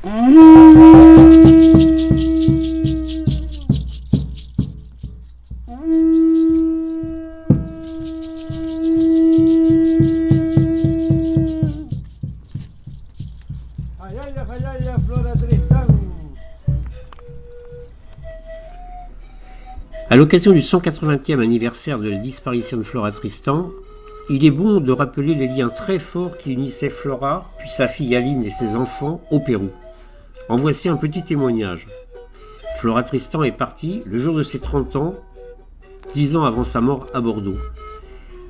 À l'occasion du 180e anniversaire de la disparition de Flora Tristan, il est bon de rappeler les liens très forts qui unissaient Flora, puis sa fille Aline et ses enfants au Pérou. En voici un petit témoignage. Flora Tristan est partie le jour de ses 30 ans, 10 ans avant sa mort à Bordeaux.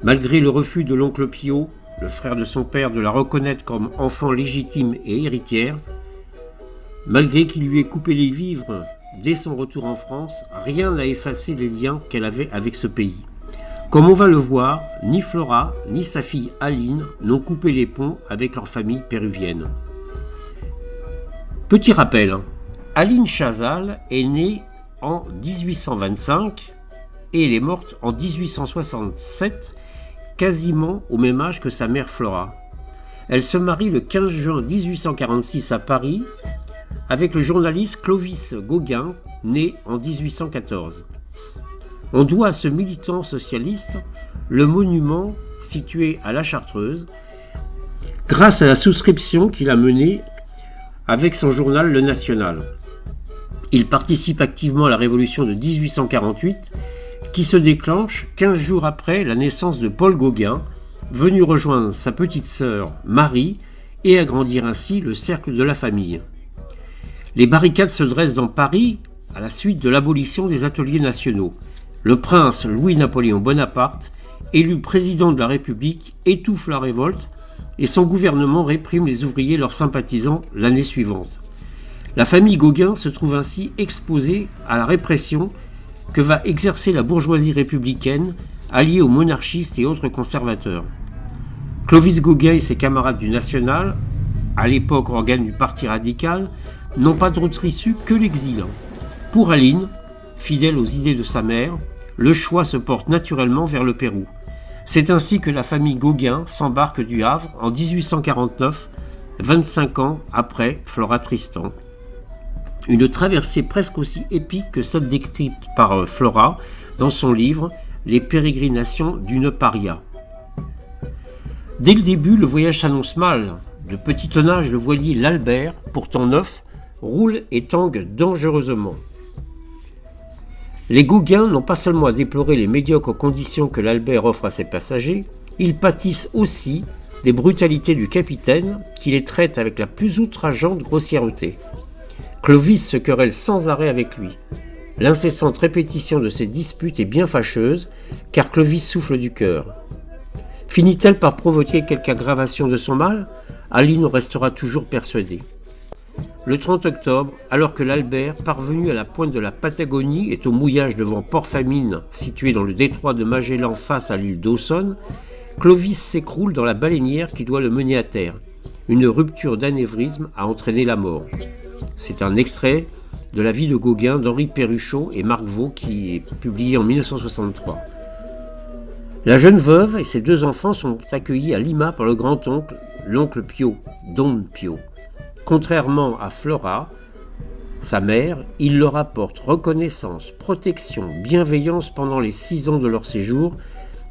Malgré le refus de l'oncle Pio, le frère de son père, de la reconnaître comme enfant légitime et héritière, malgré qu'il lui ait coupé les vivres dès son retour en France, rien n'a effacé les liens qu'elle avait avec ce pays. Comme on va le voir, ni Flora ni sa fille Aline n'ont coupé les ponts avec leur famille péruvienne. Petit rappel, Aline Chazal est née en 1825 et elle est morte en 1867, quasiment au même âge que sa mère Flora. Elle se marie le 15 juin 1846 à Paris avec le journaliste Clovis Gauguin, né en 1814. On doit à ce militant socialiste le monument situé à la Chartreuse, grâce à la souscription qu'il a menée avec son journal Le National. Il participe activement à la révolution de 1848, qui se déclenche 15 jours après la naissance de Paul Gauguin, venu rejoindre sa petite sœur Marie et agrandir ainsi le cercle de la famille. Les barricades se dressent dans Paris à la suite de l'abolition des ateliers nationaux. Le prince Louis-Napoléon Bonaparte, élu président de la République, étouffe la révolte et son gouvernement réprime les ouvriers et leurs sympathisants l'année suivante. La famille Gauguin se trouve ainsi exposée à la répression que va exercer la bourgeoisie républicaine alliée aux monarchistes et autres conservateurs. Clovis Gauguin et ses camarades du National, à l'époque organe du Parti radical, n'ont pas d'autre issue que l'exil. Pour Aline, fidèle aux idées de sa mère, le choix se porte naturellement vers le Pérou. C'est ainsi que la famille Gauguin s'embarque du Havre en 1849, 25 ans après Flora Tristan. Une traversée presque aussi épique que celle décrite par Flora dans son livre « Les pérégrinations d'une paria ». Dès le début, le voyage s'annonce mal. De petit tonnage, le voilier l'Albert, pourtant neuf, roule et tangue dangereusement. Les Gauguins n'ont pas seulement à déplorer les médiocres conditions que l'Albert offre à ses passagers, ils pâtissent aussi des brutalités du capitaine qui les traite avec la plus outrageante grossièreté. Clovis se querelle sans arrêt avec lui. L'incessante répétition de ces disputes est bien fâcheuse, car Clovis souffle du cœur. Finit-elle par provoquer quelque aggravation de son mal ? Aline restera toujours persuadée. Le 30 octobre, alors que l'Albert, parvenu à la pointe de la Patagonie, est au mouillage devant Port-Famine, situé dans le détroit de Magellan face à l'île Dawson, Clovis s'écroule dans la baleinière qui doit le mener à terre. Une rupture d'anévrisme a entraîné la mort. C'est un extrait de la vie de Gauguin d'Henri Perruchot et Marc Vaux qui est publié en 1963. La jeune veuve et ses deux enfants sont accueillis à Lima par le grand-oncle, l'oncle Pio, Don Pio. Contrairement à Flora, sa mère, il leur apporte reconnaissance, protection, bienveillance pendant les 6 ans de leur séjour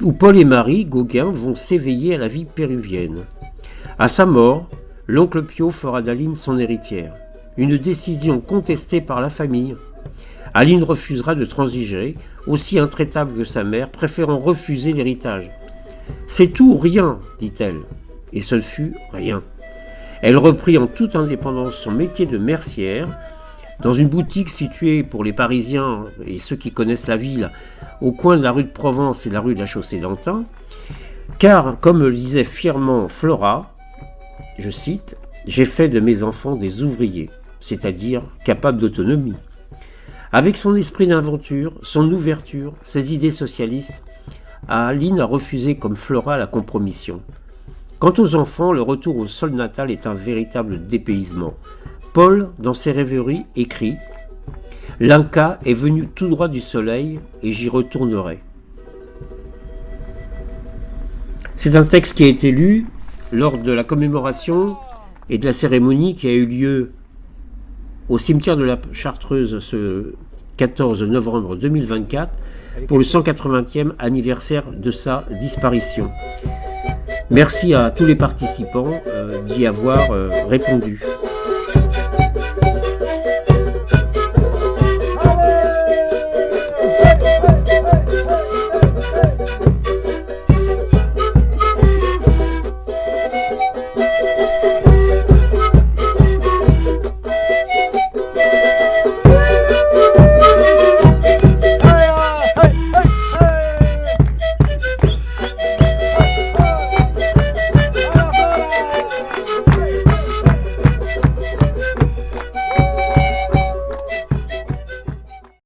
où Paul et Marie Gauguin vont s'éveiller à la vie péruvienne. À sa mort, l'oncle Pio fera d'Aline son héritière. Une décision contestée par la famille. Aline refusera de transiger, aussi intraitable que sa mère, préférant refuser l'héritage. « C'est tout ou rien, dit-elle. » Et ce ne fut rien. Elle reprit en toute indépendance son métier de mercière dans une boutique située pour les Parisiens et ceux qui connaissent la ville au coin de la rue de Provence et la rue de la Chaussée-d'Antin, car, comme le disait fièrement Flora, je cite, « J'ai fait de mes enfants des ouvriers, c'est-à-dire capables d'autonomie. » Avec son esprit d'inventure, son ouverture, ses idées socialistes, Aline a refusé comme Flora la compromission. Quant aux enfants, le retour au sol natal est un véritable dépaysement. Paul, dans ses rêveries, écrit « L'Inca est venu tout droit du soleil et j'y retournerai. » C'est un texte qui a été lu lors de la commémoration et de la cérémonie qui a eu lieu au cimetière de la Chartreuse ce 14 novembre 2024 pour le 180e anniversaire de sa disparition. Merci à tous les participants d'y avoir répondu.